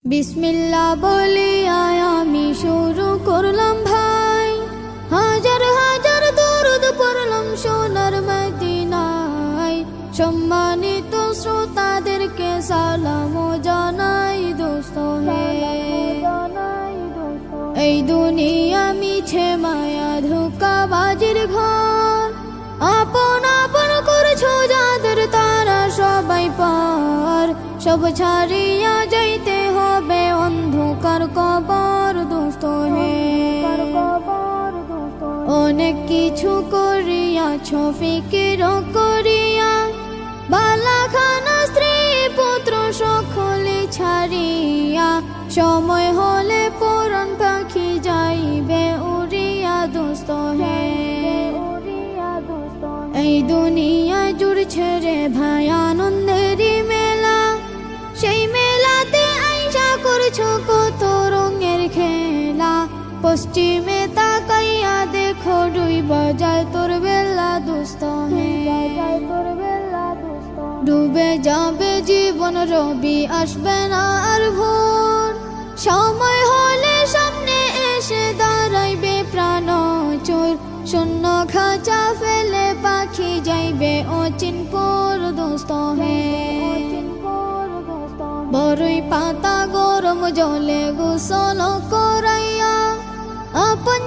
বিসমিল্লাহ বলিয়া আমি শুরু করলাম ভাই, হাজার হাজার দরুদ পড়লাম সোনার মদিনায়। সম্মানিত শ্রোতাদেরকে সালাম জানাই দোস্ত হে। এই দুনিয়া মিছে মায়া ধোঁকাবাজির ঘর, আপন আপন করছো যাদের তারা সবাই পার। সব ছাড়িয়া যাইতে হবে অন্ধকার কবর দোস্ত হে। অনেক কিছু করিয়াছ ফিকির করিয়া, বালাখানা স্ত্রী পুত্র সকলে ছাড়িয়া। সময় হলে পরাণ পাখি যাইবে উড়িয়া দোস্ত হে। এই দুনিয়া জুড়ছে রে ভাই আনন্দেরই মেলা, সেই মেলাতে আইসা করছো কত রঙের খেলা। পশ্চিমে তাকাইয়া দেখো ডুইবা যায় তোর বেলা দোস্ত হে। ডুবে যাবে জীবন রবি আসবে না আর ভোর। সময় হলে সামনে এসে দাঁড়াইবে প্রাণ চোর। শূন্য খাঁচা ফেলে পাখি যাইবে অচিনপুর দোস্ত হে। বড়ই পাতা গরম জলে গোসল করাইয়া, আপন